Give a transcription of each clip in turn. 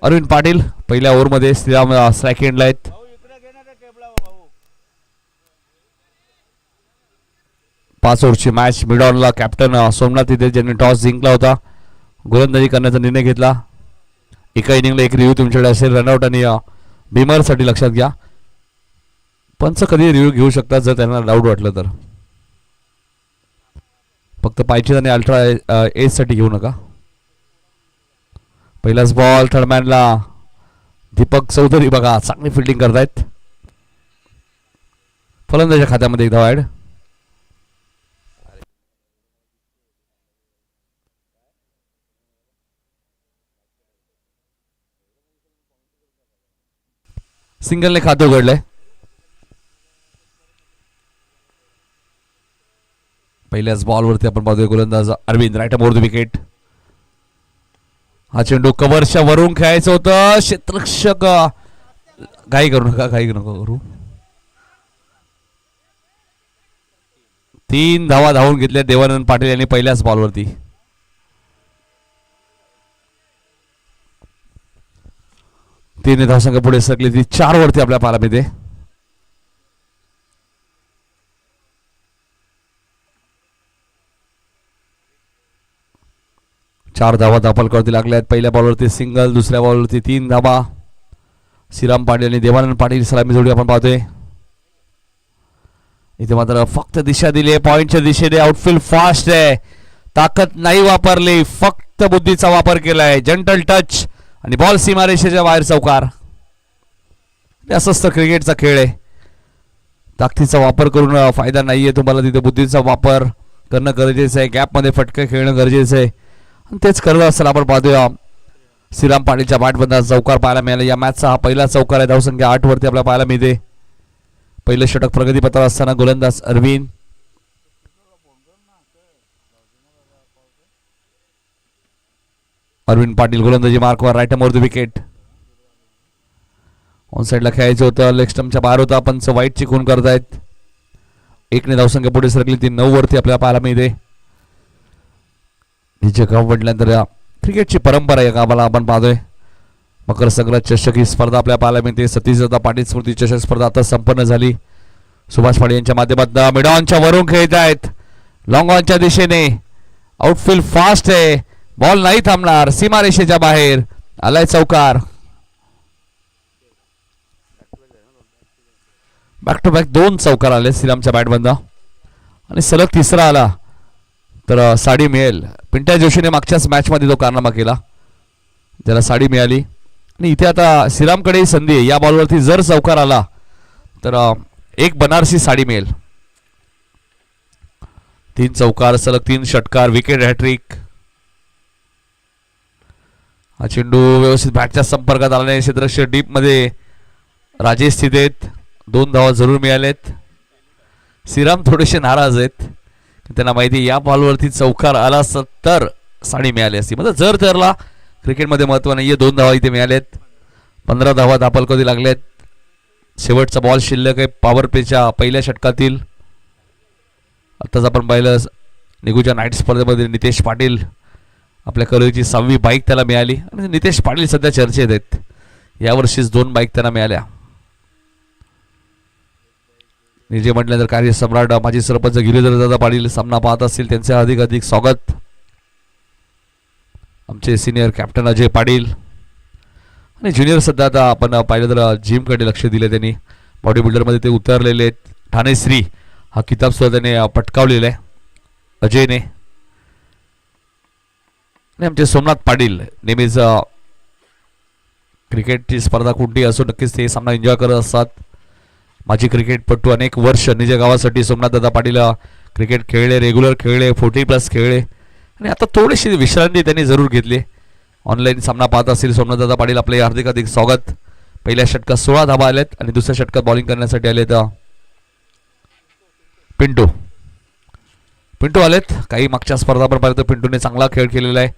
अरविंद पाटील पहिल्या ओव्हरमध्ये श्रीराम स्ट्राईक एंडला आहेत. 5 ओव्हरची मॅच मिडॉनला कॅप्टन सोमनाथ तिथे ज्यांनी टॉस जिंकला होता गोलंदाजी करण्याचा निर्णय घेतला. एका इनिंगला एक रिव्ह्यू तुमच्याकडे असेल रनआउट आणि बिमरसाठी लक्षात घ्या. पंच कधी रिव्ह्यू घेऊ शकतात जर त्यांना डाऊट वाटलं तर. फक्त पायचीत आणि अल्ट्रा एजसाठी घेऊ नका. पहिलाच बॉल थर्डमॅनला दीपक चौधरी बघा चांगली फिल्डिंग करतायत. फलंदाच्या खात्यामध्ये एक धाव ॲड. सिंगलने खाते उघडलंय. पहिल्याच बॉलवरती आपण पाहतोय गोलंदाज Arvind right more the wicket. हा चेंडू कव्हरच्या वरून खेळायचं होतं. क्षेत्ररक्षक घाई करू नका करू. 3 धावा धावून घेतल्या देवानंद पाटील यांनी पहिल्याच बॉलवरती. तीन धावसंख्या पुढे सरकली ती 4 वरती आपल्या पाहायला मिळते. चार धावा दापलकरती लागल्या आहेत. पहिल्या बॉलवरती सिंगल दुसऱ्या बॉलवरती 3 धावा. श्रीराम पाटील आणि देवानंद पाटील सलामी जोडी आपण पाहतोय. इथे मात्र फक्त दिशा दिली आहे पॉइंटच्या दिशेने. आउटफील्ड फास्ट आहे. ताकद नाही वापरली फक्त बुद्धीचा वापर केलाय. जंटल टच आणि बॉल सीमारेषेच्या बाहेर चौकार. असंच तर क्रिकेटचा खेळ आहे. ताकदीचा वापर करून फायदा नाहीये तुम्हाला. तिथे बुद्धीचा वापर करणं गरजेचं आहे. गॅपमध्ये फटके खेळणं गरजेचं आहे आणि तेच करत असताना आपण पाहतोय श्रीराम पाटीलच्या बॅटमधला चौकार पाहायला मिळाला. या मॅचचा हा पहिला चौकार आहे. धावसंख्या 8 वरती आपल्याला पाहायला मिळते. पहिलं षटक प्रगतीपथावर असताना गोलंदाज अरविंद. अरविंद पाटील गोलंदाजी मार्कवर right more the wicket. On साईडला खेळायचं होतं. लेग स्टंपच्या बाहेर होता. पंच वाईटची खून करतायत. 1ने धावसंख्या पुढे सरकली ती 9 वरती आपल्याला पाहायला मिळते. हिचे गाव म्हटल्यानंतर क्रिकेटची परंपरा आहे गावाला आपण पाहतोय. मकर संक्रांत चषक ही स्पर्धा आपल्याला पाहायला मिळते. सतीशदादा पाटील स्मृती चषक स्पर्धा आता संपन्न झाली. सुभाष पाटील यांच्या माध्यमातून मिडॉनच्या वरून खेळत आहेत. लॉंग ऑनच्या दिशेने. आउटफील्ड फास्ट आहे. बॉल नाही थांबणार. सीमारेषेच्या बाहेर आलाय चौकार. बॅक टू बॅक 2 चौकार आले श्रीरामच्या बॅटमधून आणि सलग तिसरा आला तर साडी मिळेल. पिंट्या जोशीने मागच्याच मॅचमध्ये तो कारनामा केला. त्याला साडी मिळाली आणि इथे आता श्रीरामकडे संधी आहे. या बॉलवरती जर चौकार आला तर एक बनारसी साडी मिळेल. 3 चौकार सलग 3 षटकार विकेट हॅट्रिक. हा चेंडू व्यवस्थित बॅटच्या संपर्कात आला नाही. क्षेत्ररक्षक डीप मध्ये राजेश स्थित आहेत. 2 धावा जरूर मिळालेत. श्रीराम थोडेसे नाराज आहेत. त्यांना माहिती या बॉलवरती चौकार आला तर साडी मिळाली असती. म्हणजे जर तरला क्रिकेटमध्ये महत्व नाहीये. 2 धावा इथे मिळाल्यात. 15 धावा दापलकधी लागल्यात. शेवटचा बॉल शिल्लक आहे पॉवर प्लेच्या पहिल्या षटकातील. आताच आपण पाहिलं निगुजा नाईट स्पर्धेमध्ये नितेश पाटील आपल्या करिअरची 6वी बाईक त्याला मिळाली आणि नितेश पाटील सध्या चर्चेत आहेत. यावर्षीच 2 बाईक त्यांना मिळाल्या. निजे म्हटल्यानंतर कार्य सम्राट माजी सरपंच गिरीधरदादा पाटील सामना पाहत असतील त्यांचे अधिक स्वागत. आमचे सिनियर कॅप्टन अजय पाटील आणि ज्युनियर सध्या आता आपण पाहिलं तर जिमकडे लक्ष दिले त्यांनी. बॉडी बिल्डरमध्ये ते उतरलेले आहेत. ठाणेश्री हा किताब सुद्धा त्याने पटकावलेला आहे अजयने. आणि आमचे सोमनाथ पाटील नेहमीच क्रिकेटची स्पर्धा कोणती असो नक्कीच ते सामना एन्जॉय करत असतात. माजी क्रिकेटपटू अनेक वर्ष निज गावासाठी सोमनाथदादा पाटील क्रिकेट खेळले. रेग्युलर खेळले. 40+ खेळले आणि आता थोडीशी विश्रांती त्यांनी जरूर घेतली. ऑनलाईन सामना पाहत असतील सोमनाथदादा पाटील आपले हार्दिक स्वागत. पहिल्या षटकात 16 धावा आल्यात आणि दुसऱ्या षटकात बॉलिंग करण्यासाठी आलेत पिंटू आलेत. काही मागच्या स्पर्धा पण पाहिलं तर पिंटूने चांगला खेळ केलेला आहे.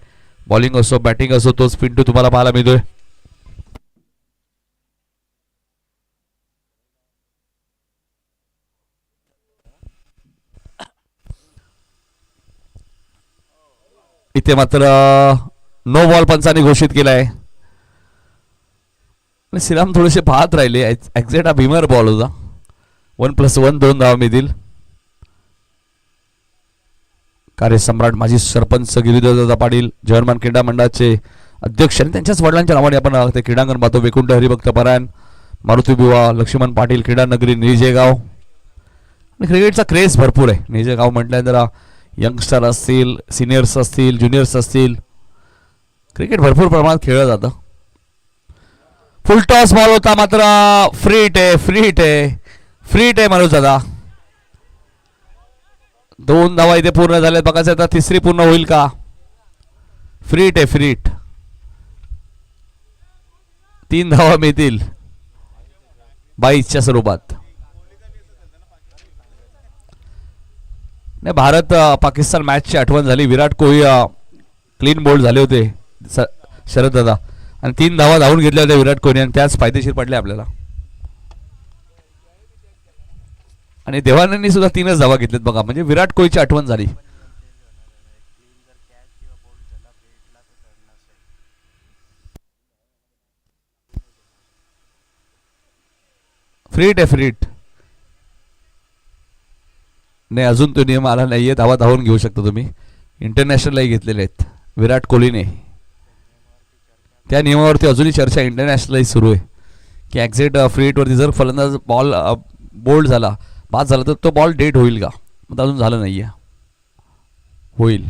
बॉलिंग असो बॅटिंग असो तोच पिंटू तुम्हाला पाहायला मिळतोय. इथे मात्र नो बॉल पंचांनी घोषित केलाय. श्रीराम थोडेसे पाहत राहिले. एक्झॅक्ट हा भीमर बॉल होता. 1+1 2 धावा मिळतील. कार्यसम्राट माजी सरपंच गिरीधरदादा पाटील जर्मन क्रीडा मंडळाचे अध्यक्ष आणि त्यांच्याच वडिलांच्या नावाने आपण ते क्रीडांगण पाहतो. वैकुंठ हरिभक्त परायण मारुती बुवा लक्ष्मण पाटील क्रीडा नगरी निळजेगाव. आणि क्रिकेटचा क्रेज भरपूर आहे निळजेगाव म्हटल्यानंतर. यंगस्टर असतील, सिनियर्स असतील, ज्युनियर्स असतील, क्रिकेट भरपूर प्रमाणात खेळलं जातं. फुल टॉस बॉल होता मात्र फ्रीट आहे मनोज दादा. 2 धावा इथे पूर्ण झाल्यात. बघायचं आता तिसरी पूर्ण होईल का. फ्रीट 3 धावा मिळतील 22च्या स्वरूपात. नाही, भारत पाकिस्तान मॅचची आठवण झाली. विराट कोहली क्लीन बोल्ड झाले होते शरद दादा आणि 3 धावा धावून घेतल्या होत्या विराट कोहली आणि त्याच फायदेशीर पडल्या आपल्याला. आणि देवानंदनी सुद्धा 3च धावा घेतल्यात बघा. म्हणजे विराट कोहलीची आठवण झाली. फ्रीट नाही, अजून तो नियम आला नाहीये. धावा धावून घेऊ शकता तुम्ही. इंटरनॅशनललाही घेतलेले आहेत विराट कोहलीने. त्या नियमावरती अजूनही चर्चा इंटरनॅशनलही सुरू आहे की एक्झॅक्ट फ्रीटवरती जर फलंदाज बॉल बोल्ड झाला, बाद झाला तर तो बॉल डेट होईल का. मग अजून झालं नाहीये. होईल.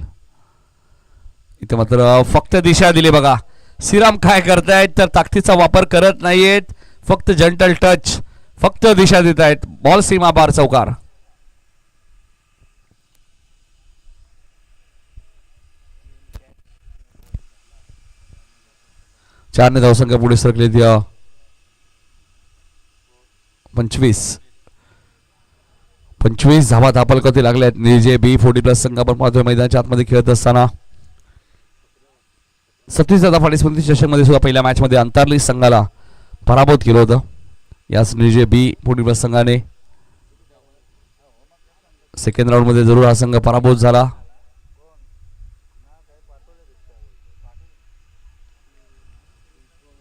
इथे मात्र फक्त दिशा दिली बघा. श्रीराम काय करतायत तर ताकदीचा वापर करत नाहीयेत. फक्त जंटल टच, फक्त दिशा देत आहेत. बॉल सीमा पार चौकार. चारने धावसंख्या पुढे सरकली. 25 धावा धापलकती लागल्यात. निजे बी 40+ संघ आपण पाहतोय मैदानाच्या आतमध्ये खेळत असताना. 37 फाडी स्मृती चषकमध्ये सुद्धा पहिल्या मॅच मध्ये अंतरली संघाला पराभूत केलं होतं. याच निजे बी 40+ संघाने सेकंड राऊंड मध्ये जरूर हा संघ पराभूत झाला.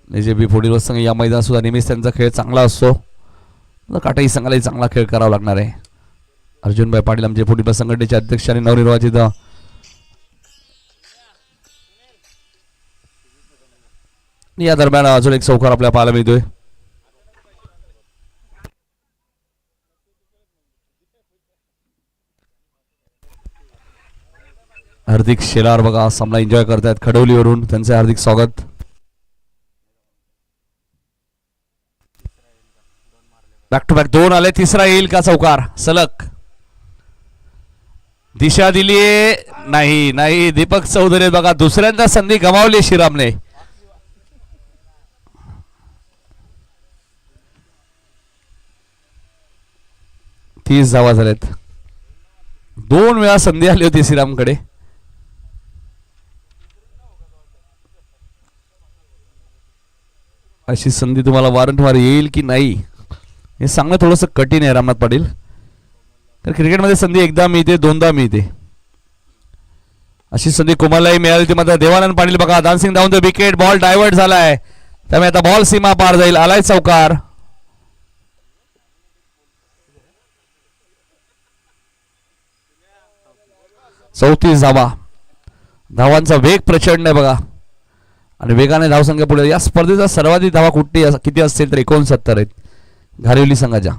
निजे बी 40+ संघ या मैदानात सुद्धा नेहमीच त्यांचा खेळ चांगला असतो. काटाई संघालाही चांगला खेळ करावा लागणार आहे. अर्जुनभाई पाटील आमचे 40+ संघटनेचे अध्यक्ष आणि नवनिर्वाचित या दरम्यान अजून एक चौकार आपल्याला पाहायला मिळतोय. हार्दिक शेलार बघा सामना एन्जॉय करतायत खडवलीवरून. त्यांचे हार्दिक स्वागत. बॅक टू बॅक 2 आले. तिसरा येईल का चौकार सलग. दिशा दिलीये नाही. दीपक चौधरी बघा दुसऱ्यांदा संधी गमावली श्रीरामने. तीस धावा झाल्यात. 2 वेळा संधी आली होती श्रीरामकडे. अशी संधी तुम्हाला वारंवार येईल की नाही हे सांगणं थोडंसं कठीण आहे रामनाथ पाटील. तर क्रिकेटमध्ये संधी एकदा मिळते, दोनदा मिळते. अशी संधी कुमारलाही मिळाली होती मात्र देवानंद पाटील बघा dancing down the wicket. Ball divert झालाय त्यामुळे आता बॉल सीमा पार जाईल. आलाय चौकार. चौतीस धावांचा वेग प्रचंड आहे बघा आणि वेगाने धावसंख्या पुढे. या स्पर्धेचा सर्वाधिक धावा किती असतील तर 69 आहेत घारिवली संघाच्या.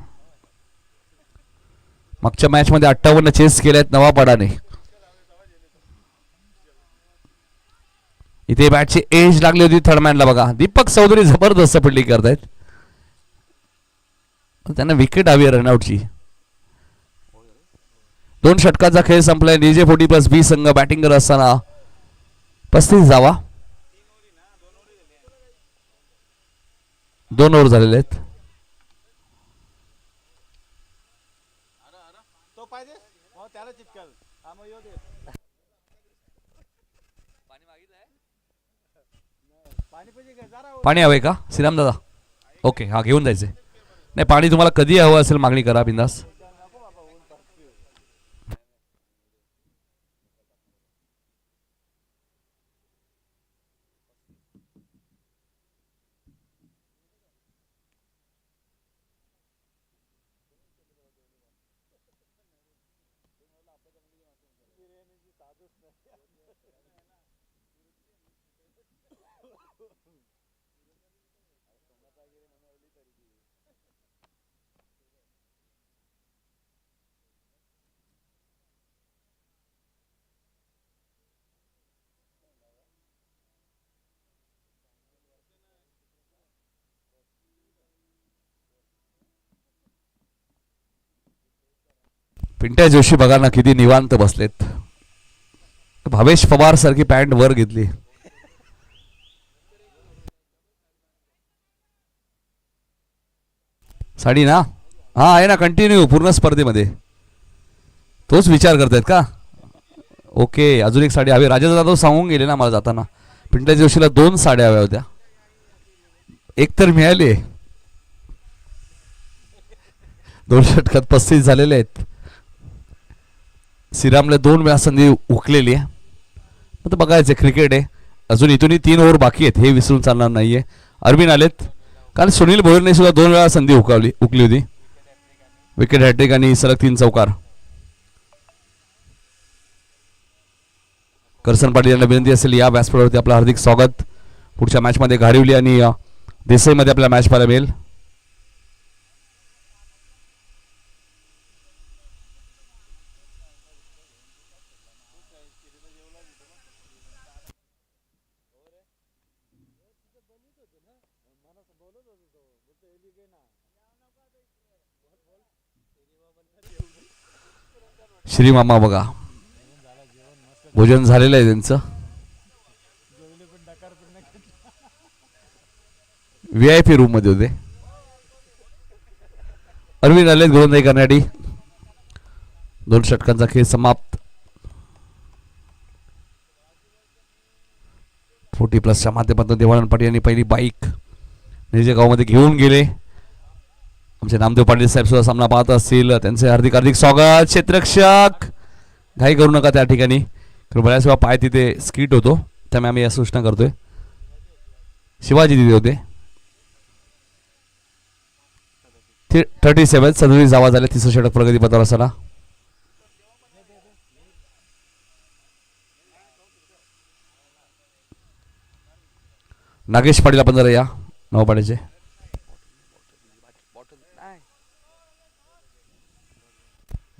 मागच्या मॅच मध्ये 58 चेस केल्यात नवापाडाने. इथे बॅटची एज लागली होती थर्डमॅनला बघा. दीपक चौधरी जबरदस्त फिल्डिंग करतायत. त्यांना विकेट हवी रनआउटची. 2 षटकाचा खेळ संपलाय. निजे 40+ बी संघ बॅटिंग करत असताना 35 धावा 2 ओव्हर झालेले आहेत. पाणी हवंय का श्रीराम दादा. ओके हा घेऊन जायचंय. नाही पाणी तुम्हाला कधी हवं असेल मागणी करा बिंदास. पिंट्या जोशी बघा ना किती निवांत बसलेत. भावेश पवार सारखी पॅन्ट वर घेतली. साडी ना, हा आहे ना कंटिन्यू पूर्ण स्पर्धेमध्ये. तोच विचार करतायत का? ओके, अजून एक साडी हवी. राजा जाधव सांगून गेले ना मला जाताना, पिंट्या जोशीला 2 साड्या हव्या होत्या. एक तर मिळाली. 2 षटकात 35 झालेले आहेत. श्रीरामला 2 वेळा संधी हुकलेली आहे. आता बघायचं, क्रिकेट आहे. अजून इथूनही 3 ओव्हर बाकी आहेत, हे विसरून चालणार नाहीये. अरविंद आलेत. काल सुनील भोईरने सुद्धा 2 वेळा संधी हुकली होती. विकेट हॅट्रिक आणि सलग 3 चौकार. करसन पाटील यांना विनंती असेल या व्यासपीठावरती आपलं हार्दिक स्वागत. पुढच्या मॅचमध्ये घारिवली आणि देसाईमध्ये आपल्याला मॅच पाहायला मिळेल. श्री मामा बघा, भोजन झालेलं आहे त्यांचं. VIP रूम मध्ये होते. अरविंद आलेत गोलंदाजी करण्यासाठी. 2 षटकांचा खेळ समाप्त. 40+ माध्यमातून देवानंद पाटील यांनी पहिली बाईक निजे गावामध्ये घेऊन गेले. आमचे नामदेव पाटील साहेब सुद्धा सामना पाहत असतील, त्यांचे हार्दिक हार्दिक स्वागत. क्षेत्ररक्षक घाई करू नका त्या ठिकाणी, बऱ्याच वेळा पाय तिथे स्किट होतो, त्यामुळे आम्ही या सूचना करतोय. शिवाजी तिथे होते. 37 धावा झाले. 300 षटक प्रगतीपथावर असताना नागेश पाटील आपण जरा या नवपाड्याचे.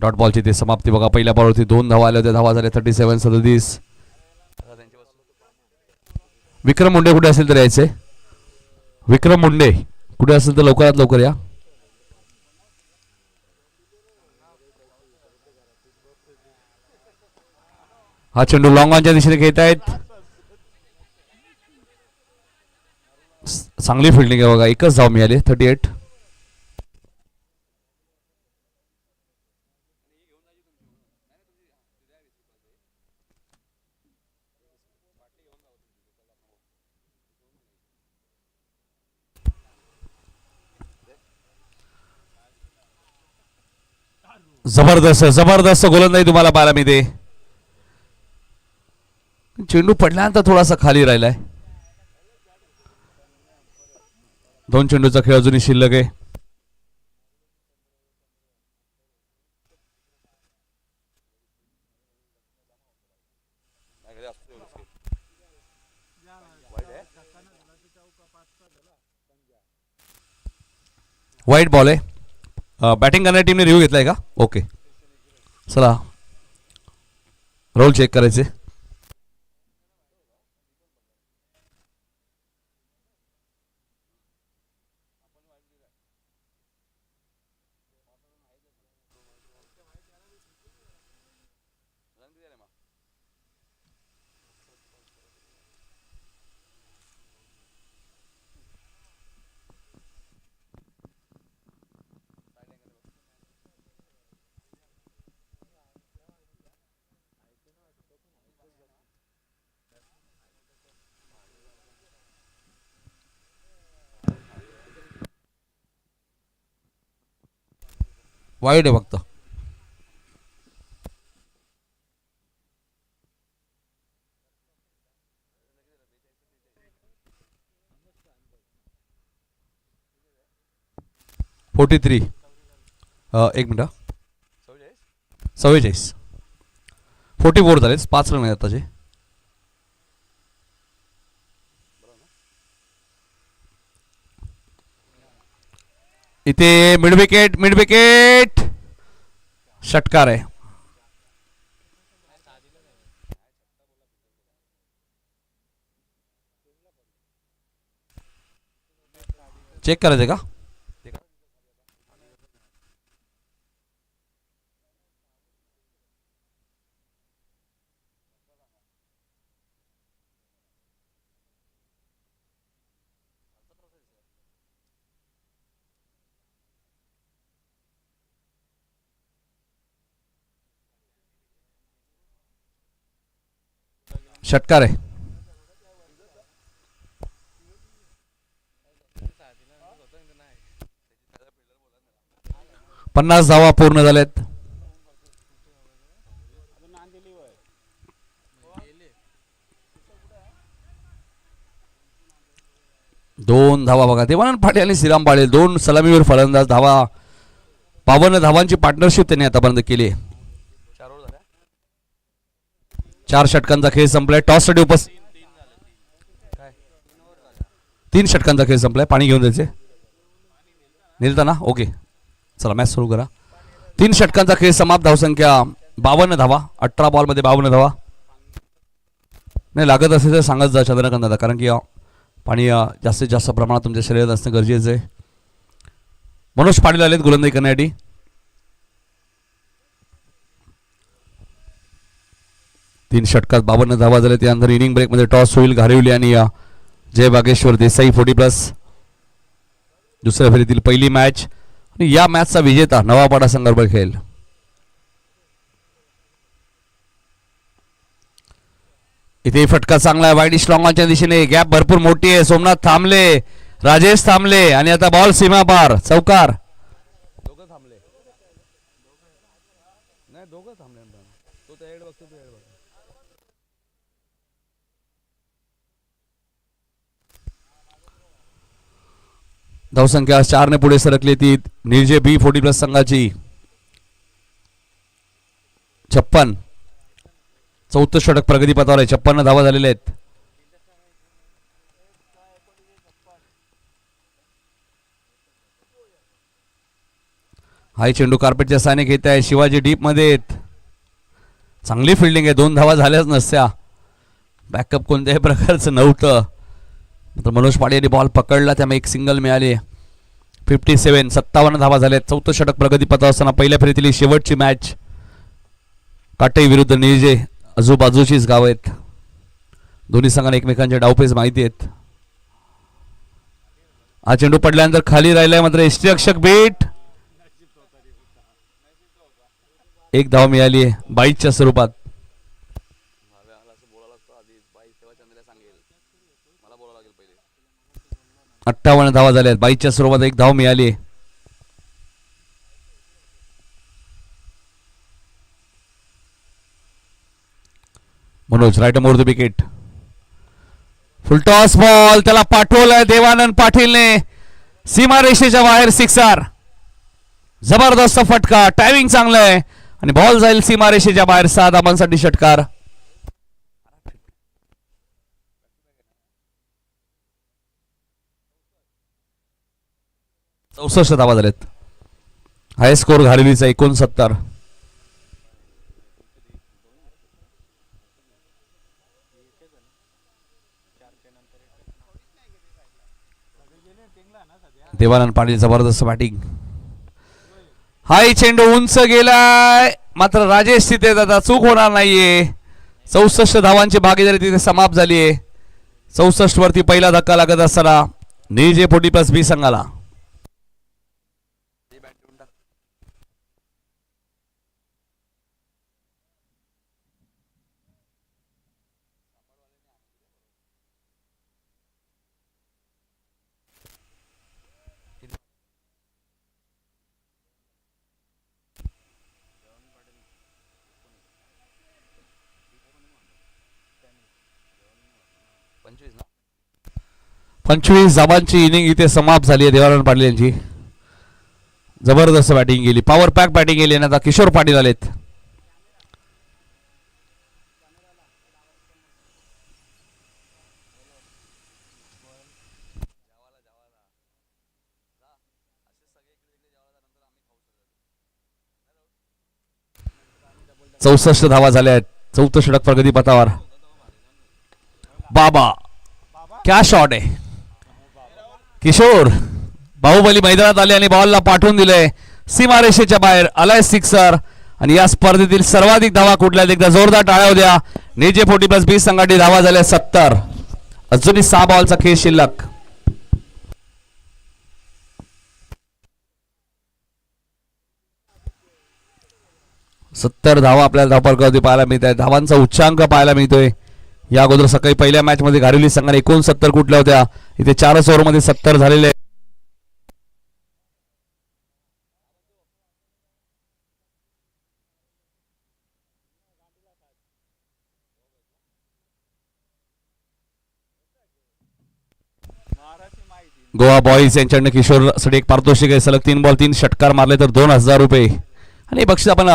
डॉट बॉलची ते समाप्ती बघा. पहिल्या बॉलवरती 2 धावा आल्या होत्या. धावा झाल्या 37. विक्रम मुंडे कुठे असेल तर यायचे. विक्रम मुंडे कुठे असेल तर लवकरात लवकर या. हा चेंडू लॉंग ऑनच्या दिशेने खेळत आहेत. चांगली फिल्डिंग आहे बघा. 1च धाव मिळाली. 38. जबरदस्त जबरदस्त गोलंदाजी तुम्हाला पाहायला मिळते. चेंडू पडल्यानंतर थोडासा खाली राहिलाय. 2 चेंडूचा खेळ अजूनही शिल्लक आहे. वाईट बॉल आहे. बॅटिंग करणाऱ्या टीमने रिव्ह्यू घेतलाय का? ओके, चला रोल चेक करायचे. वाईट आहे फक्त. एक मिनिट. 44. 44 झाले, 5 रन आहेत त्याचे. इथे मिड विकेट षटकार आहे. चेक करायचं का? षटकार आहे. 50 धावा पूर्ण झाल्यात. दोन धावा बघा, देवानंद पाटील आणि श्रीराम बाळे दोन सलामीवर फलंदाज. धावा 52 धावांची पार्टनरशिप त्यांनी आतापर्यंत केली. 4 षटकांचा खेळ संपलाय. टॉस साठी उपस्थित 3 षटकांचा खेळ संपलाय. पाणी घेऊन द्यायचे नेलता ना. ओके चला मॅच सुरू करा. 3 षटकांचा खेळ समाप्त. धावसंख्या 52 धावा. 18 बॉल मध्ये 52 धावा. नाही लागत असेल तर सांगत जा चंद्रकांत दादा, कारण की पाणी जास्तीत जास्त प्रमाणात तुमच्या शरीरात असणं गरजेचं आहे. मनोज पाटील आलेत गोलंदाजी करण्यासाठी. तीन षटकात 52 धावा झाले. त्यानंतर इनिंग ब्रेक मध्ये टॉस होईल. घारिवली आणि जय बागेश्वर देसाई 40+. दुसऱ्या फेरीतील पहिली मॅच आणि या मॅचचा विजेता नवापाडा संघाबरोबर खेळेल. इथे फटका चांगला आहे. वाईड स्ट्रॉंगच्या दिशेने गॅप भरपूर मोठी आहे. सोमनाथ थांबले, राजेश थांबले आणि आता बॉल सीमा पार. चौकार. दोघं थांबले नाही, दोघं थांबले. तो त्याकडे बघतो, तो याकडे बघतो. धावसंख्या 4 ने पुढे सरकली. ती निर्जय बी 40+ संघाची 56. चौथं षटक प्रगतीपथावर आहे. 56 धावा झालेल्या आहेत. हाय चेंडू कार्पेटच्या साने घेत आहे. शिवाजी डीप मध्ये चांगली फिल्डिंग आहे. 2 धावा झाल्याच नसत्या. बॅकअप कोणत्याही प्रकारचं नव्हतं. तर मनोज पाडे यांनी बॉल पकडला, त्यामुळे एक सिंगल मिळाली. 57. 57 धावा झाल्यात. चौथं षटक प्रगतीपथावर असताना पहिल्या फेरीतील शेवटची मॅच. काटई विरुद्ध निर्जय आजूबाजूचीच गाव आहेत. दोन्ही संघांना एकमेकांच्या डावपेच माहिती आहेत. हा चेंडू पडल्यानंतर खाली राहिलाय, मात्र यष्टीरक्षक बीट. एक धाव मिळाली आहे 22च्या स्वरूपात. 58 धावा झाल्या. 22च्या स्वरूपात एक धाव मिळाली. Manoj right more the wicket. Full toss ball त्याला पाठवलाय देवानंद पाटीलने. सीमारेषेच्या बाहेर सिक्सर. जबरदस्त फटका. टायमिंग चांगलं आहे आणि बॉल जाईल सीमारेषेच्या बाहेर. 6 धावांसाठी षटकार. 64 धावा झालेत. हाय स्कोर घारिवलीचा 69. देवानंद पाटील जबरदस्त बॅटिंग. हाय चेंडू उंच गेलाय, मात्र राजेश तिथे आता चूक होणार नाहीये. 64 धावांची भागीदारी तिथे समाप्त झाली आहे. 64 वरती पहिला धक्का लागत असताना निर्जय 40+ बी संघाला. पंचवीस धावांची इनिंग इथे समाप्त झाली आहे. देवानंद पाटील यांची जबरदस्त बॅटिंग केली. पॉवर पॅक बॅटिंग केली. आता किशोर पाटील आलेत. 64 धावा झाल्या आहेत. चौथं षटक प्रगती पथावर. बाबा क्या शॉट आहे. किशोर बाहुबली मैदानात आले आणि बॉलला पाठवून दिले सीमारेषेच्या बाहेर. आलाय सिक्सर आणि या स्पर्धेतील सर्वाधिक धावा कुठल्यात एकदा जोरदार टाळ्या होत्या. नेजे 40+20 संघाची धावा झाल्या 70. अजूनही 6 बॉलचा खेळ शिल्लक. धावा आपल्याला धावफलकावरती पाहायला मिळत आहे. धावांचा उच्चांक पाहायला मिळतोय. या अगोदर सकाळी पहिल्या मॅच मध्ये घारिवली संघाने 69 कुठल्या होत्या. इथे 4 ओव्हर मध्ये 70 झालेले. गोवा बॉईज यांच्याकडनं किशोरसाठी एक पारितोषिक आहे. सलग 3 बॉल 3 षटकार मारले तर 2000 रुपये. आणि बक्षीस आपण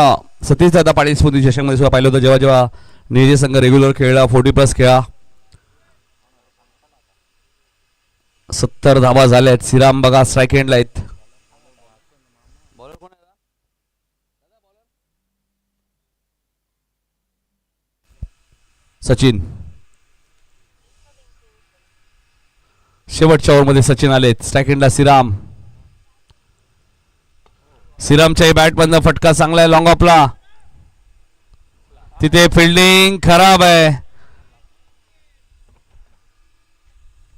सतीश दादा पाटील स्मृती चषकमध्ये सुद्धा पाहिलं होतं जेव्हा जेव्हा निजे संघ रेग्युलर खेळला 40+ खेळा. 70 धावा झाल्या आहेत. श्रीराम बघा स्ट्राईक एंडला आहेत. सचिन शेवटच्या ओव्हरमध्ये सचिन आलेत. स्ट्राईक एंडला श्रीराम. श्रीरामच्या बॅट मधनं फटका चांगला आहे लॉंग ऑफला. तिथे फिल्डिंग खराब आहे.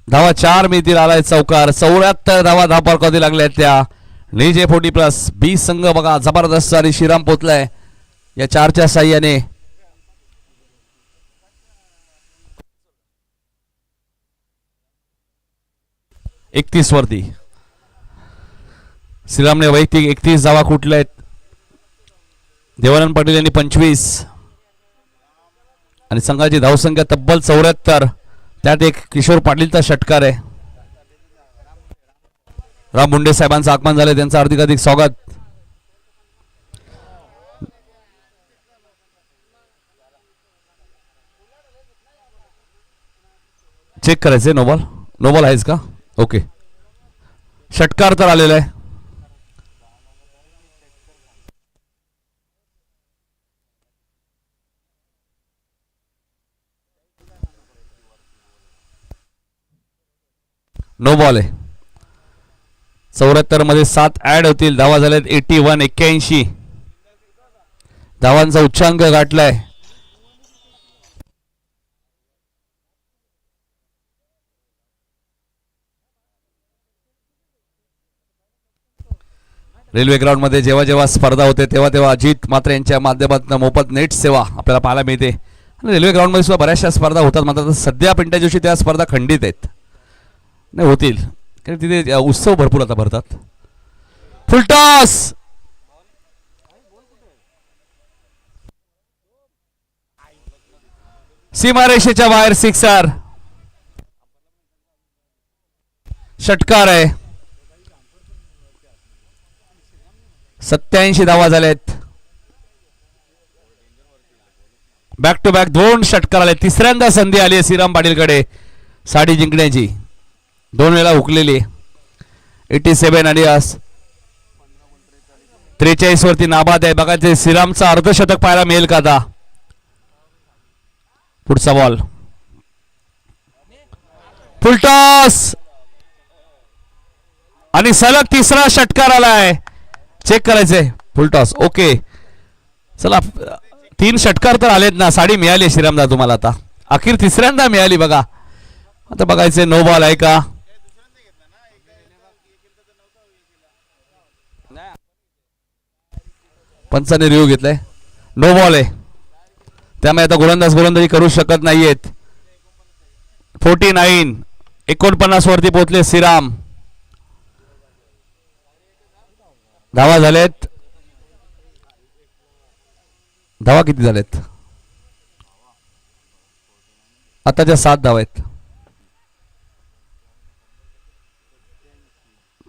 धावा 4 मिळतील. आलाय चौकार. 74 धावा धावफलकावरती लागल्या त्या. निजे 40+20 संघ बघा जबरदस्त आणि श्रीराम पोचलाय या 4च्या साह्याने. एकतीस वरती श्रीरामने वैयक्तिक 31 धावा कुठल्या आहेत. देवानंद पाटील यांनी 25 आणि संघाची धावसंख्या तब्बल 74. त्यात एक किशोर पाटीलचा षटकार आहे. राम मुंडे साहेबांचं आगमन झालंय. त्यांचं हार्दिक स्वागत. चेक करायचंय. नो बॉल आहेच का. ओके षटकार तर आलेला आहे. नो बॉल आहे. 74 मध्ये 7 ऍड होतील. धावा झाल्यात 81 धावांचा उच्चांक गाठलाय. रेल्वे ग्राउंड मध्ये जेव्हा जेव्हा स्पर्धा होते तेव्हा तेव्हा अजित मात्र यांच्या माध्यमातून मोफत नेट सेवा आपल्याला पाहायला मिळते. आणि रेल्वे ग्राउंड मध्ये सुद्धा बऱ्याचशा स्पर्धा होतात. मात्र सध्या पिंट्या जोशी त्या स्पर्धा खंडित आहेत. नाही होतील कारण तिथे उत्सव भरपूर आता भरतात. फुलटॉस सीमारेषेच्या बाहेर. सिक्सर षटकार आहे. 87 धावा झाल्यात. बॅक टू बॅक 2 षटकार आले. तिसऱ्यांदा संधी आली आहे श्रीराम पाटीलकडे साडी जिंकण्याची. 2 वेळा हुकलेली. 87 आणि 43 वरती नाबाद आहे. बघा ते श्रीरामचा अर्धशतक पाहायला मिळेल का आता. पुढचा बॉल फुलटॉस आणि सलग तिसरा षटकार आलाय. चेक करायचंय. Full toss okay. चला 3 षटकार तर आलेत ना. साडी मिळाली श्रीरामदा तुम्हाला आता. अखेर तिसऱ्यांदा मिळाली बघा. आता बघायचंय नो बॉल आहे का. पंचाने रिव्ह्यू घेतलाय. नो बॉल आहे. त्यामुळे आता गोलंदाजी करू शकत नाहीयेत. 49 वरती पोहोचले श्रीराम. धावा झालेत. धावा किती झालेत आताच्या 7 धावा आहेत.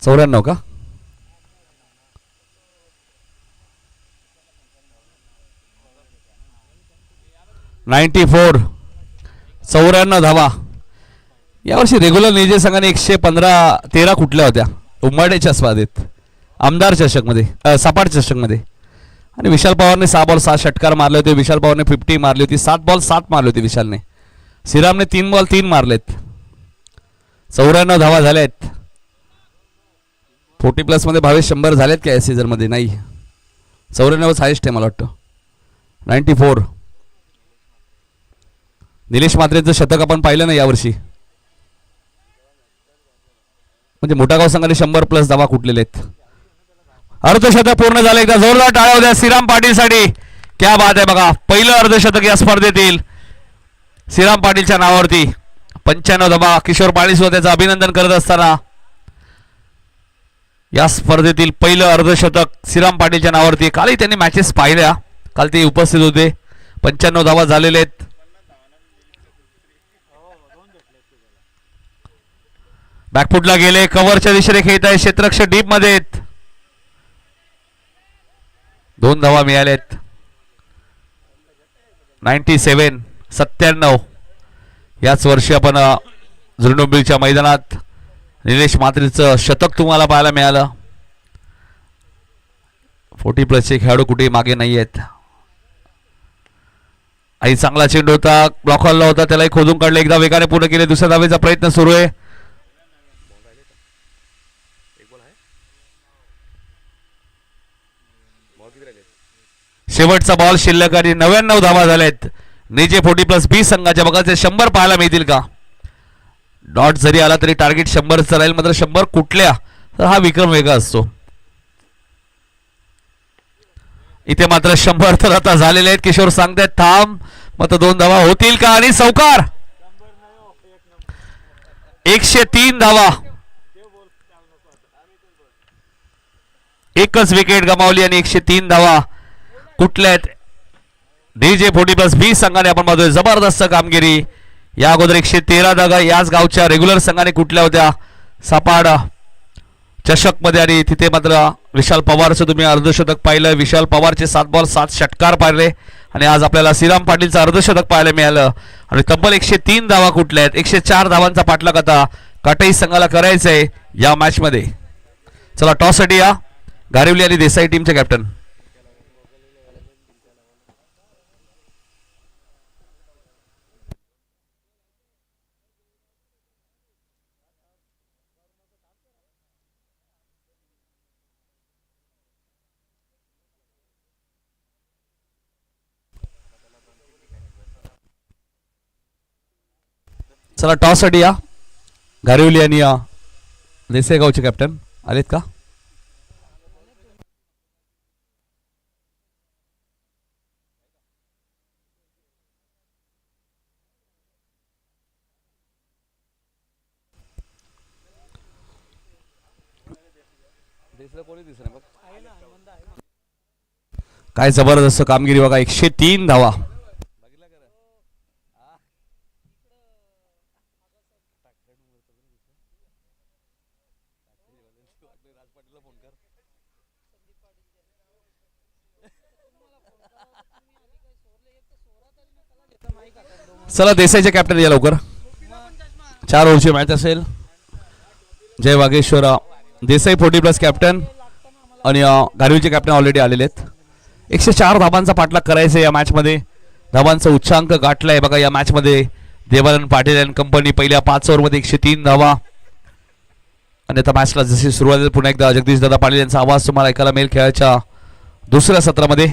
94 का. चौऱ्याण्णव धावा. यावर्षी रेग्युलर निजे संघाने 113 कुठल्या होत्या उम्माडेच्या स्पर्धेत. आमदार चषक मध्ये सपाट चषक मध्ये. आणि विशाल पवारने 6 बॉल 6 षटकार मारले होते. विशाल पवारने 50 मारली होती. 7 बॉल 7 मारले होते विशालने. श्रीरामने 3 बॉल 3 मारलेत. 94 धावा झाल्यात. 40+ मध्ये 100 झालेत का या सीझन मध्ये? नाही. 94 हायेस्ट आहे मला वाटतं. 94. निलेश म्हात्रेचं शतक आपण पाहिलं नाही यावर्षी. म्हणजे मोठागाव संघाने 100+ धावा कुठलेले आहेत. अर्धशतक पूर्ण झालं. एकदा जोरदार टाळ्या होत्या श्रीराम पाटीलसाठी. क्या बात आहे बघा. पहिलं अर्धशतक या स्पर्धेतील श्रीराम पाटीलच्या नावावरती. 95 धावा. किशोर पाटील त्याचं अभिनंदन करत असताना या स्पर्धेतील पहिलं अर्धशतक श्रीराम पाटीलच्या नावावरती. कालही त्यांनी मॅचेस पाहिल्या. काल ते उपस्थित होते. 95 धावा झालेले आहेत. बॅकफुटला गेले. कव्हरच्या दिशेने खेळत आहे. क्षेत्ररक्षक डीप मध्ये आहेत. 2 धावा मिळालेत. 97. याच वर्षी आपण झुरडोंबिलच्या मैदानात निलेश म्हात्रेचं शतक तुम्हाला पाहायला मिळालं. 40+ खेळाडू कुठे मागे नाही आहेत. आई चांगला चेंडू होता. ब्लॉक हॉलला होता. त्यालाही खोदून काढले. एकदा वेगाने पूर्ण केले. दुसऱ्या धावेचा प्रयत्न सुरू आहे. शेवटचा बॉल शिल्लक आणि 99 धावा झाल्यात. निजे 40+ बी संघाच्या बघायचे 100 पाहायला मिळतील का? डॉट जरी आला तरी टार्गेट 100च राहील. मात्र 100 कुठल्या तर हा विक्रम वेगळा असतो. इथे मात्र 100 तर आता झालेले आहेत. किशोर सांगतायत थांब. मात्र 2 धावा होतील का? आणि चौकार. 103 धावा. एकच विकेट गमावली आणि 103 धावा कुठल्या आहेत? डीजे 40+ बी संघाने आपण बघतोय जबरदस्त कामगिरी. या अगोदर 113 धावा याच गावच्या रेग्युलर संघाने कुठल्या होत्या सपाड चषक मध्ये. आणि तिथे मात्र विशाल पवारचं तुम्ही अर्धशतक पाहिलं. विशाल पवारचे 7 बॉल 7 षटकार पाहिले. आणि आज आपल्याला श्रीराम पाटीलचं अर्धशतक पाहायला मिळालं. आणि तब्बल 103 धावा कुठल्या आहेत? 104 धावांचा पाठलाग आता काटई संघाला करायचा आहे या मॅच मध्ये. चला टॉस साठी या गारिवली आणि देसाई टीमचे कॅप्टन. चला टॉस साठी या गारिवली आणि देसाई गावचे कॅप्टन आलेत का? काय जबरदस्त कामगिरी बघा. 103 धावा. चला देसाईचे कॅप्टन या लवकर. 4 ओव्हरची मॅच असेल. जय वागेश्वर देसाई 40+ कॅप्टन आणि गारिवलीचे कॅप्टन ऑलरेडी आलेले आहेत. 104 धाबांचा पाठलाग करायचा या मॅच मध्ये. धाबांचा उच्चांक गाठलाय बघा या मॅच मध्ये. देवानंद पाटील अँड कंपनी पहिल्या 5 ओव्हरमध्ये 103 धावा. आणि आता मॅचला जशी सुरुवात पुन्हा एकदा जगदीश दादा पाटील यांचा आवाज तुम्हाला ऐकायला मिळेल खेळाच्या दुसऱ्या सत्रामध्ये.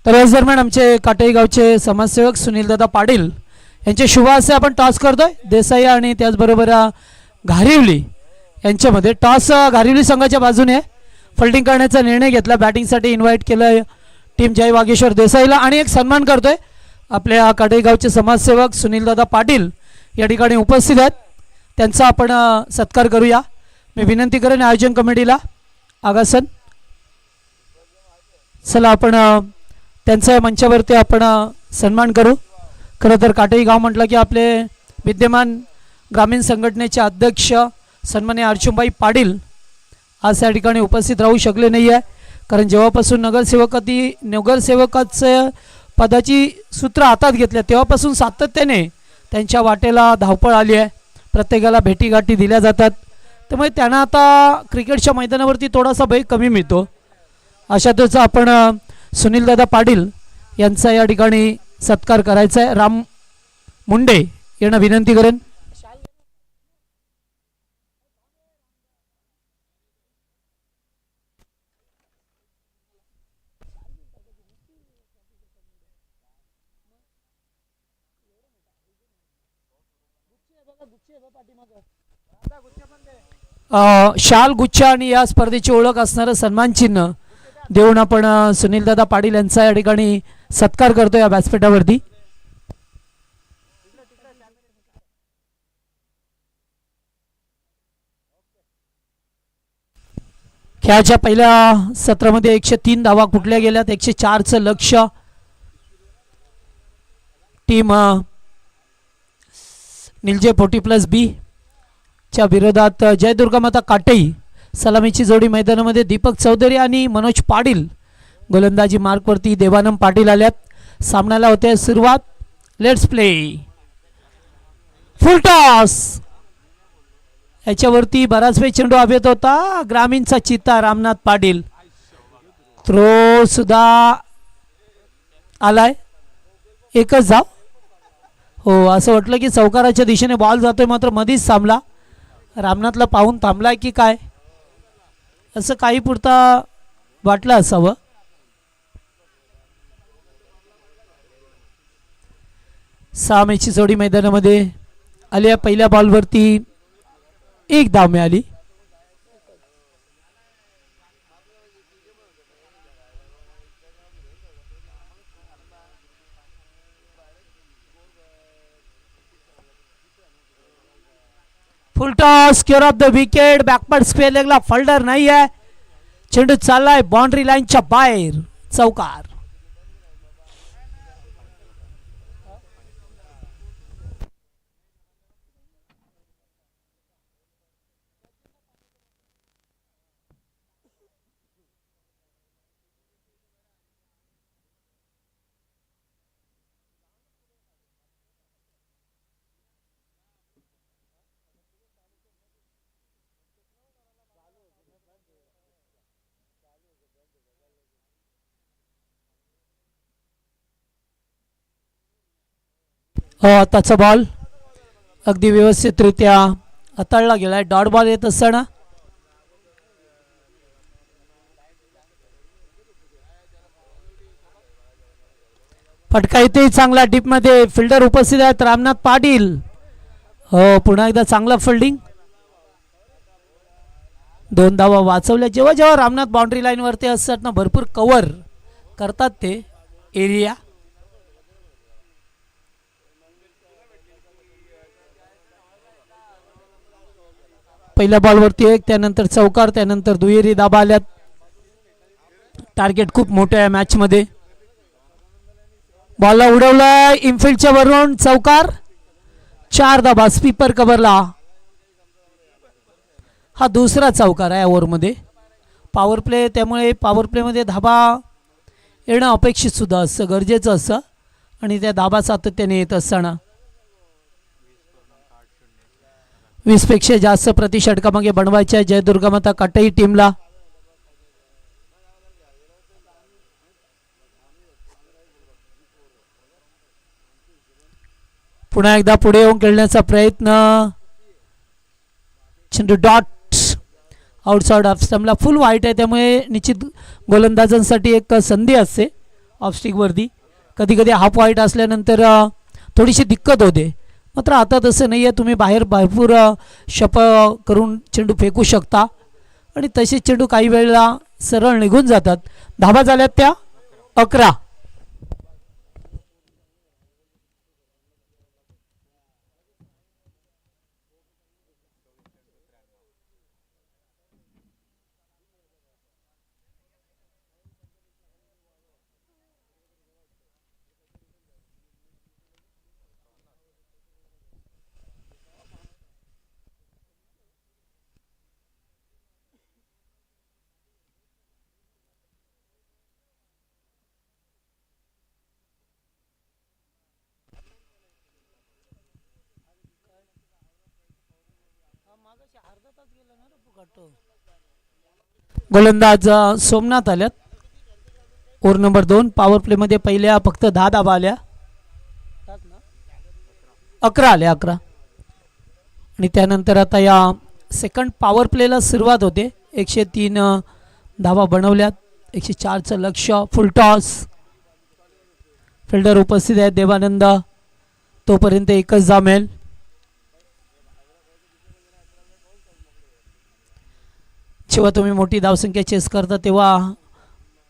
तर याच दरम्यान आमचे काटेई गावचे समाजसेवक सुनीलदादा पाटील यांचे शुभ हस्ते आपण टॉस करतोय. देसाई आणि त्याचबरोबर घारिवली यांच्यामध्ये टॉस घारिवली संघाच्या बाजूने फिल्डिंग करण्याचा निर्णय घेतला. बॅटिंगसाठी इन्व्हाइट केलं टीम जय वागेश्वर देसाईला आणि एक सन्मान करतोय. आपल्या काटेई गावचे समाजसेवक सुनीलदादा पाटील या ठिकाणी उपस्थित आहेत. त्यांचा आपण सत्कार करूया. मी विनंती करेन आयोजन कमिटीला आगासन चला आपण त्यांच्या मंचावरती आपण सन्मान करू. खरं तर काटेई गाव म्हटलं की आपले विद्यमान ग्रामीण संघटनेचे अध्यक्ष सन्माननीय अर्जुनभाई पाटील आज या ठिकाणी उपस्थित राहू शकले नाही आहे. कारण जेव्हापासून नगरसेवकाचं पदाची सूत्र हातात घेतल्या तेव्हापासून सातत्याने त्यांच्या वाटेला धावपळ आली आहे. प्रत्येकाला भेटीगाठी दिल्या जातात. त्यामुळे त्यांना आता क्रिकेटच्या मैदानावरती थोडासा भय कमी मिळतो. अशातच आपण सुनीलदादा पाटील यांचा या ठिकाणी सत्कार करायचा आहे. राम मुंडे यांना विनंती करेन. शाल गुच्छ आणि या स्पर्धेची ओळख असणारं सन्मान चिन्ह देऊन आपण सुनीलदादा पाटील यांचा या ठिकाणी सत्कार करतो या व्यासपीठावरती. खेळाच्या पहिल्या सत्रामध्ये 103 धावा कुठल्या गेल्यात. 104चं लक्ष्य टीम निलजे 40+B च्या विरोधात जय दुर्गामाता काटेई सलामीची जोडी मैदानामध्ये दीपक चौधरी आणि मनोज पाटील गोलंदाजी मार्कवरती देवानंद पाटील आल्यात. सामन्याला होते सुरुवात. Let's play. Full toss. याच्यावरती बराच वेळ चेंडू हवेत होता. ग्रामीणचा चित्ता रामनाथ पाटील. थ्रो सुद्धा आलाय. एकच धाव. हो असं वाटलं की चौकाराच्या दिशेने बॉल जातोय मात्र मधीच थांबला. रामनाथला पाहून थांबलाय की काय असं काही पुरता वाटलं असावं. सहा मॅचची जोडी मैदानामध्ये आली. पहिल्या बॉलवरती एक धाव मिळाली. Full toss square of the wicket. Backward square लेगला फल्डर नाही आहे. चेंडू चाललाय बाउंड्री लाईनच्या बाहेर. चौकार. आताचा बॉल अगदी व्यवस्थितरित्या हाताळला गेलाय. डॉट बॉल येत असताना फटका इथे चांगला डीप मध्ये. फिल्डर उपस्थित आहेत रामनाथ पाटील. हो पुन्हा एकदा चांगला फिल्डिंग. 2 धावा वाचवल्या. जेव्हा जेव्हा रामनाथ बाउंड्री लाईन वरती असतात ना भरपूर कव्हर करतात ते एरिया. पहिल्या बॉलवरती एक, त्यानंतर चौकार, त्यानंतर दुहेरी धाबा आल्यात. टार्गेट खूप मोठं आहे मॅच मध्ये. बॉलला उडवलाय इनफिल्डच्या वरून. चौकार. 4 धाबा स्वीपर कव्हरला. हा दुसरा चौकार आहे ओव्हरमध्ये. पॉवर प्ले त्यामुळे पॉवर प्लेमध्ये धाबा येणं अपेक्षित सुद्धा असतं, गरजेचं असतं आणि त्या धाबा सातत्याने येत असताना 20 पेक्षा जास्त प्रति षटकामागे बनवायचे आहे जय दुर्गामाता काटेई टीमला. पुन्हा एकदा पुढे येऊन खेळण्याचा प्रयत्न. चेंडू डॉट आउटसाइड ऑफ स्टंपला. फुल वाईट आहे त्यामुळे निश्चित गोलंदाजांसाठी एक संधी असते ऑफस्टिकवरती. कधी कधी हाफ वाईट असल्यानंतर थोडीशी दिक्कत होते. मात्र आता तसं नाही आहे. तुम्ही बाहेर भरपूर शप करून चेंडू फेकू शकता आणि तसेच चेंडू काही वेळेला सरळ निघून जातात. धाबा झाल्यात त्या 11. गोलंदाज सोमनाथ आल्यात. Over number 2. पॉवर प्लेमध्ये पहिल्या फक्त 10 धाबा आल्या. 11 आल्या 11. आणि त्यानंतर आता या सेकंड पॉवर प्लेला सुरुवात होते. 103 धाबा बनवल्यात. 104चं लक्ष्य. फुल टॉस. फिल्डर उपस्थित आहेत देवानंद. तोपर्यंत एकच जामेल. जेव्हा तुम्ही मोठी धावसंख्या चेस करता तेव्हा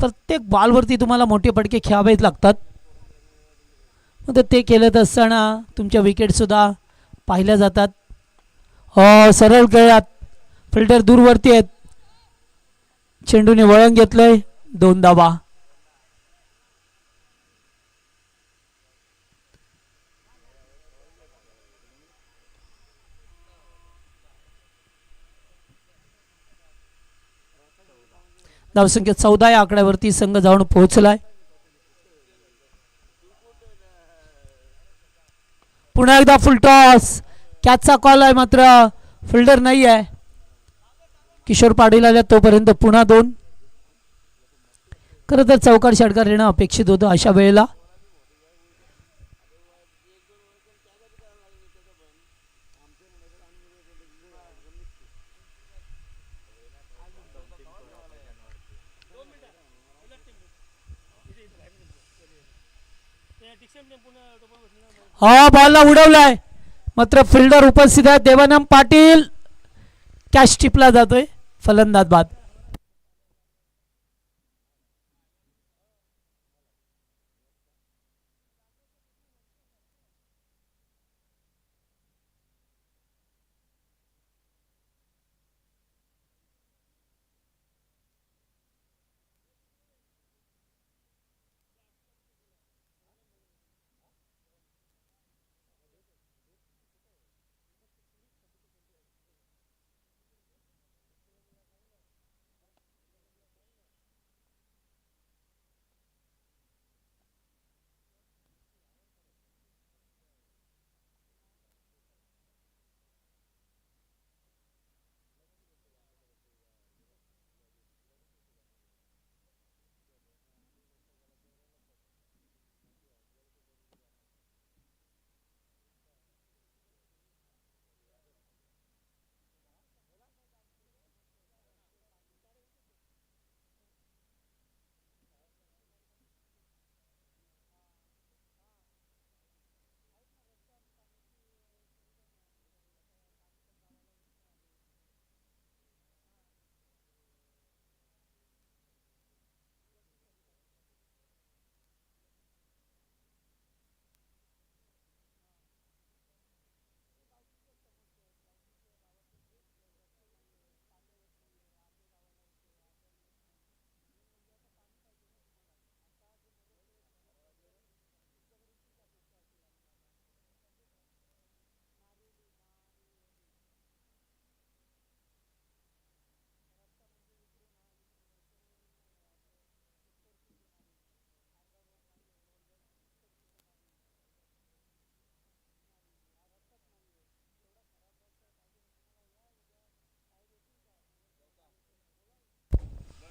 प्रत्येक बॉलवरती तुम्हाला मोठे फटके खेळावेच लागतात. मग ते केलं असताना तुमच्या विकेटसुद्धा पाहिल्या जातात. सरळ खेळात. फिल्डर दूरवरती आहेत. चेंडूने वळण घेतलंय. 2 धाबा. धावसंख्या 14 या आकड्यावरती संघ जाऊन पोहोचलाय. पुन्हा एकदा फुल टॉस. कॅचचा कॉल आहे मात्र फिल्डर नाही आहे. किशोर पाटील आल्या तोपर्यंत पुन्हा 2. खरं तर चौकार षटकार येणं अपेक्षित होतं अशा वेळेला. हा बॉलला उडवलाय मात्र फिल्डर उपस्थित आहे देवानंद पाटील. कॅच टिपला जातोय. फलंदाज बाद.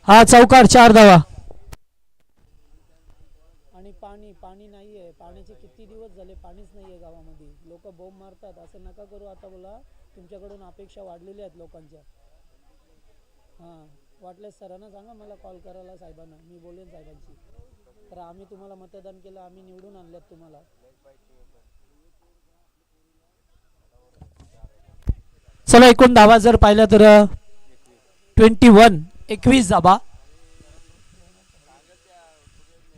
हा चौकार 4 धावा. आणि पाणी नाहीये. पाण्याचे किती दिवस झाले पाणीच नाहीये गावामध्ये. लोक बोंब मारतात. असं नका करू आता. बोला तुमच्याकडून अपेक्षा वाढलेल्या आहेत लोकांच्या. हां वाटल्यास सरांना सांगा मला कॉल करायला साहेबांना. मी बोलेन साहेबांशी. तर आम्ही तुम्हाला मतदान केलं, आम्ही निवडून आणल्यात तुम्हाला. चला एकूण धावा जर पाहिल्या तर 21 धाबा.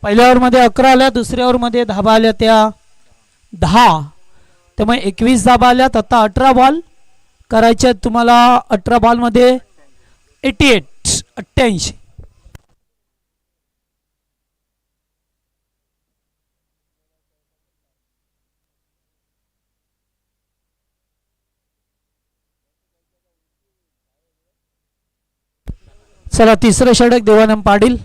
पहिल्या ओव्हरमध्ये 11 आल्या, दुसऱ्या ओव्हरमध्ये धाबा आल्या त्या 10. त्यामुळे 21 धाबा आल्यात. आता 18 बॉल करायचे तुम्हाला. 18 बॉलमध्ये 88. चला तिसरं षटक देवानंद पाटील.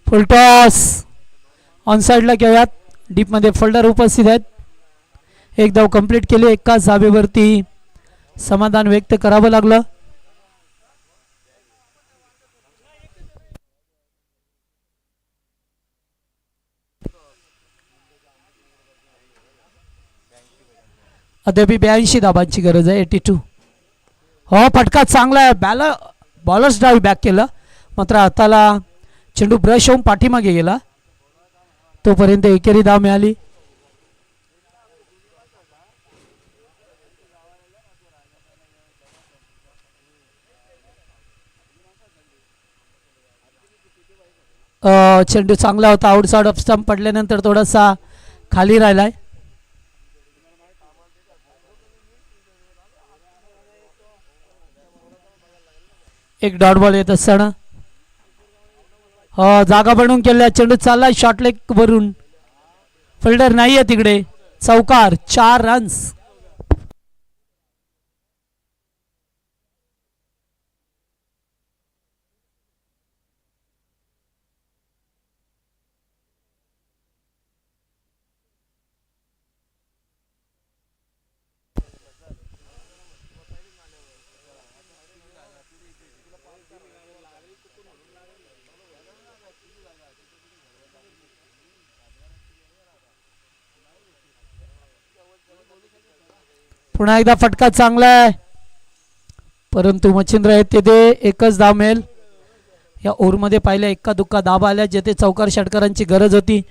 फुलटॉस ऑन साईडला घेऊयात. डीपमध्ये फोल्डर उपस्थित आहेत. एक धाव कंप्लीट केली. एकाच धाबेवरती समाधान व्यक्त करावं लागलं. अद्याप 82 धाबांची गरज आहे. 82. हो फटका चांगला आहे. बॉलर्स डावी बॅक केलं, मात्र हाताला चेंडू ब्रश होऊन पाठीमागे गेला. तोपर्यंत एकेरी धाव मिळाली. चेंडू चांगला होता. आउटसाइड ऑफ स्टंप पडल्यानंतर थोडासा खाली राहिलाय. एक डॉट बॉल येत असताना जागा बनवून केलेला चेंडू चाललाय शॉर्ट लेग वरून. फिल्डर नाहीये तिकडे. चौकार. 4 रन्स. पुन्हा एकदा फटका चांगला आहे, परंतु मच्छिंद्र आहेत तेथे एकच धाव मिळेल. या ओव्हरमध्ये पाहिल्या एका दुक्का धाबा आल्या जेथे चौकार षटकारांची गरज होती.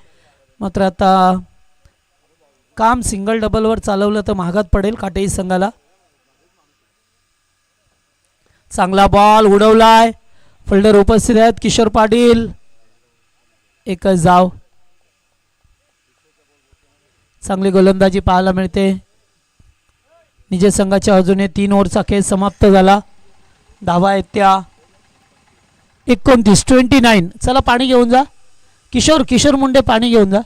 मात्र आता काम सिंगल डबलवर चालवलं तर महागात पडेल काटेरी संघाला. चांगला बॉल उडवलाय. फिल्डर उपस्थित आहेत किशोर पाटील. एकच धाव. चांगली गोलंदाजी पाहायला मिळते. निजे संघाच्या अजून 3 ओव्हरचा खेळ समाप्त झाला. धावा आहेत त्या 29. चला पाणी घेऊन जा. किशोर मुंडे पाणी घेऊन जा.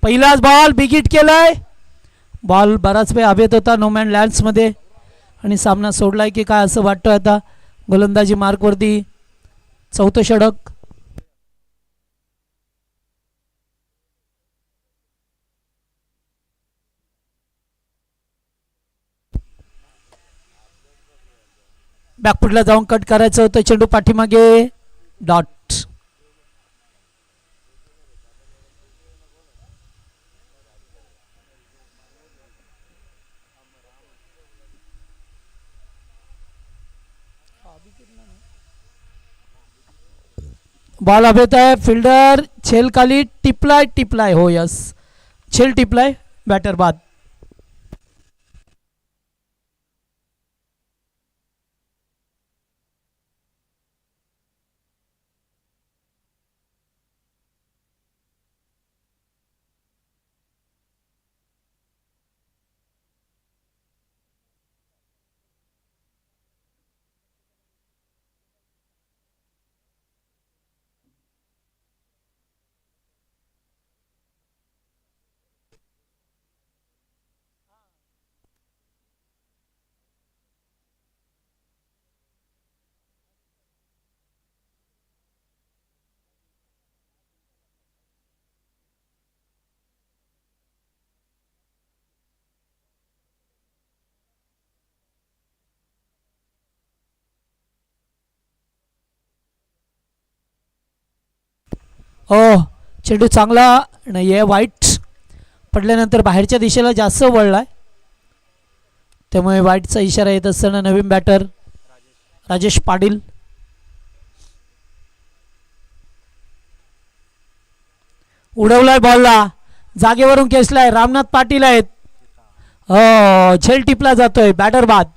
पहिलाच बॉल बिग हिट केलाय. बॉल बराच वेळ हवेत होता नो मॅन लँड्समध्ये आणि सामना सोडलाय की काय असं वाटतं. आता गोलंदाजी मार्कवरती चौथं षटक. बॅकफुटला जाऊन कट करायचं होतं. चेंडू पाठीमागे डॉट. बॉल हवेत आहे. फिल्डर छेल खाली टिपलाय हो यस छेल टिपलाय. बॅटर बाद. हो चेंडू चांगला नाही आहे. वाईट पडल्यानंतर बाहेरच्या दिशेला जास्त वळलाय त्यामुळे वाईटचा इशारा येत असताना नवीन बॅटर राजेश पाटील. उडवलाय बॉलला जागेवरून खेचलाय. रामनाथ पाटील आहेत. हो झेल टिपला जातोय. बॅटर बाद.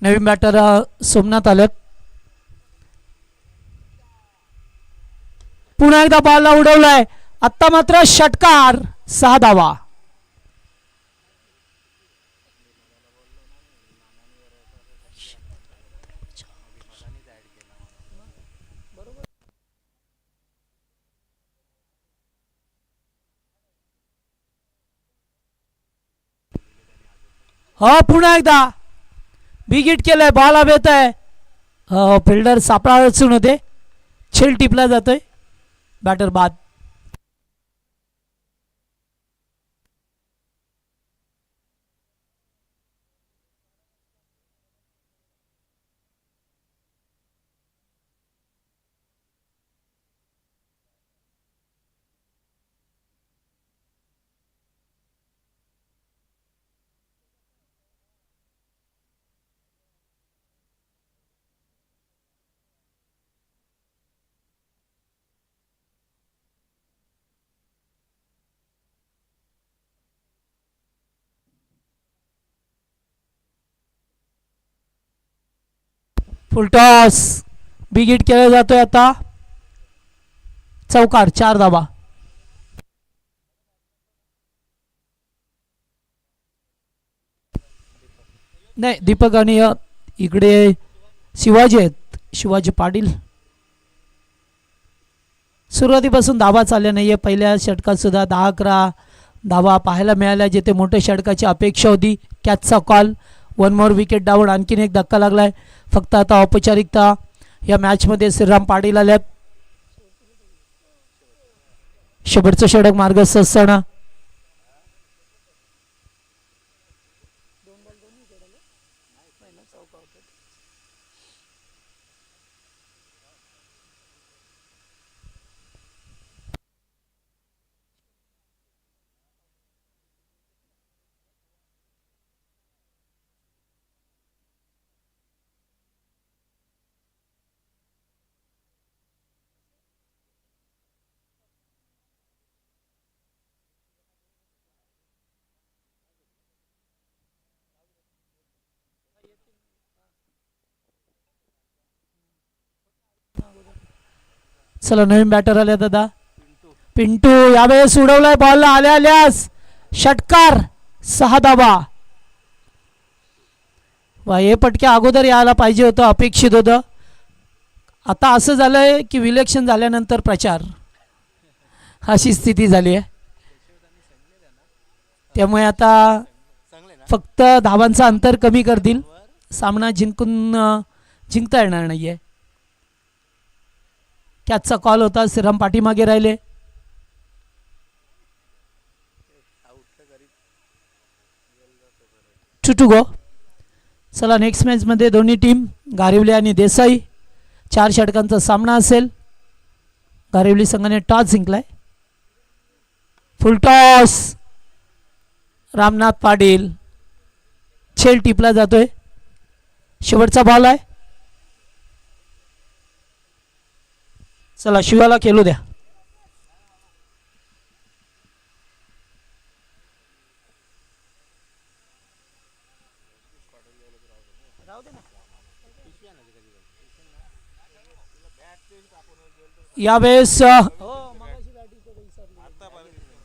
नवीन बॅटर सोमनाथ आलेत. पुन्हा एकदा बॉलला उडवलाय. आत्ता मात्र षटकार 6 धावा. हो पुन्हा एकदा बिग हिट केलंय. बॉल हवेत आहे. फिल्डर सापळा रचून होते. छेल टिपला जातोय. बॅटर बाद. फुलटॉस बिग हिट केला जातोय. आता चौकार 4 धावा. नाही दीपक आणि इकडे शिवाजी आहेत. शिवाजी पाटील. सुरुवातीपासून धावा चालल्या नाहीये. पहिल्या षटकात सुद्धा 10-11 धावा पाहायला मिळाल्या जिथे मोठ्या षटकाची अपेक्षा होती. कॅचचा कॉल. 1 more wicket down. आणखीन एक धक्का लागलाय. फक्त आता औपचारिकता या मॅचमध्ये श्रीराम पाटील आल्यात. शेवटचं षटक मार्गस्थ असताना चला नवीन बॅटर आले दादा. पिंटू यावेळेस उडवलाय बॉल आल्या आल्यास षटकार 6 धावा. वा हे पटके अगोदर यायला पाहिजे होतं, अपेक्षित होतं. आता असं झालंय की विलक्षण झाल्यानंतर प्रचार अशी स्थिती झाली आहे. त्यामुळे आता फक्त धावांचं अंतर कमी करतील, सामना जिंकता येणार नाहीये. कॅचचा कॉल होता, श्रीराम पाठीमागे राहिले. To go. चला नेक्स्ट मॅचमध्ये दोन्ही टीम गारिवली आणि देसाई 4 षटकांचा सामना असेल. गारिवली संघाने टॉस जिंकलाय. Full toss. रामनाथ पाटील छेल टिपला जातोय. शेवटचा बॉल आहे. चला शिवाला खेळू द्या. यावेळेस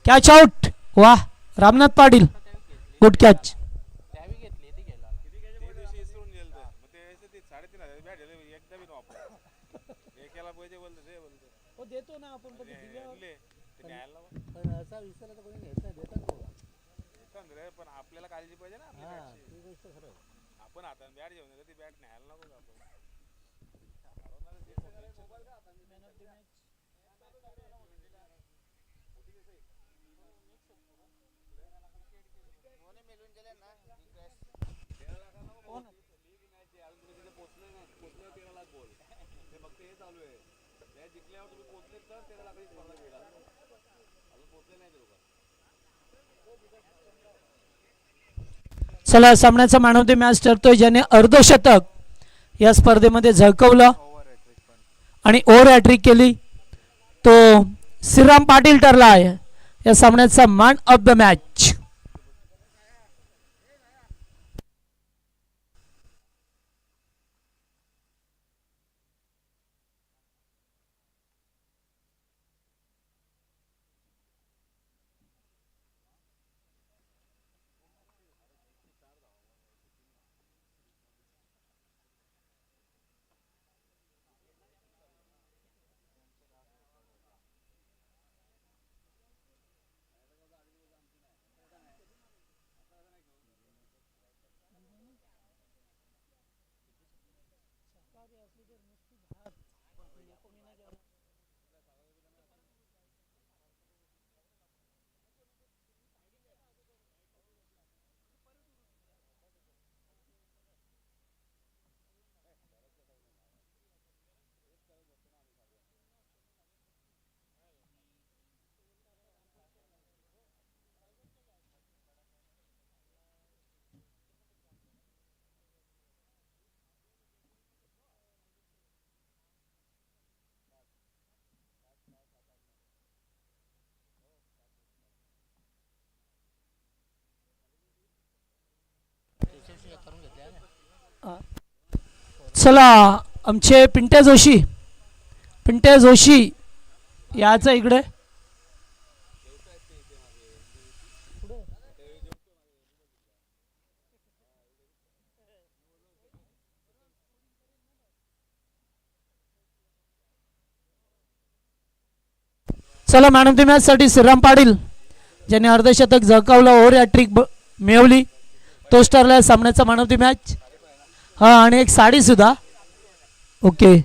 कॅच आउट. वा रामनाथ पाटील गुड कॅच. आपल्याला काळजी पाहिजे ना, आपण आता बॅट घेऊन ती बॅट न्यायला नको आपण. चला सामन्याचा मॅन ऑफ द मॅच ठरतोय ज्याने अर्धशतक या स्पर्धेमध्ये झळकवलं आणि ओव्हर हॅट्रिक केली तो श्रीराम पाटील ठरला आहे या सामन्याचा मॅन ऑफ द मॅच. चला आमचे पिंट्या जोशी याचं इकडे. चला मॅन ऑफ द मॅच साठी श्रीराम पाटील ज्याने अर्धशतक झळकावलं, ओव्हर हॅट्रिक मिळवली, तोच ठरला सामन्याचा मॅन ऑफ द मॅच. हा आणि एक साडी सुद्धा. ओके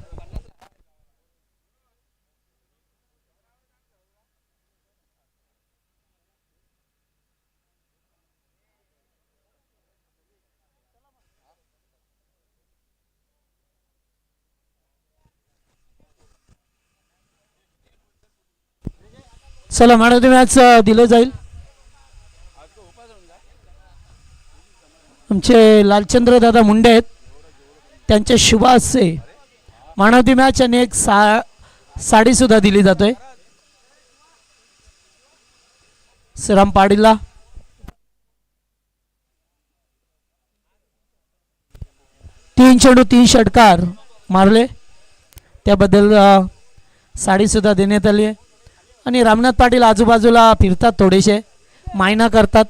चला मॅन ऑफ द मॅच दिलं जाईल. आमचे लालचंद्र दादा मुंडे आहेत, त्यांच्या शुभ हस्ते मॅन ऑफ द मॅच आणि एक साडी सुद्धा दिली जातोय श्रीराम पाटीलला. तीन चेंडू 3 षटकार मारले त्याबद्दल साडीसुद्धा देण्यात आली आहे. आणि रामनाथ पाटील आजूबाजूला फिरतात, थोडेसे मायना करतात.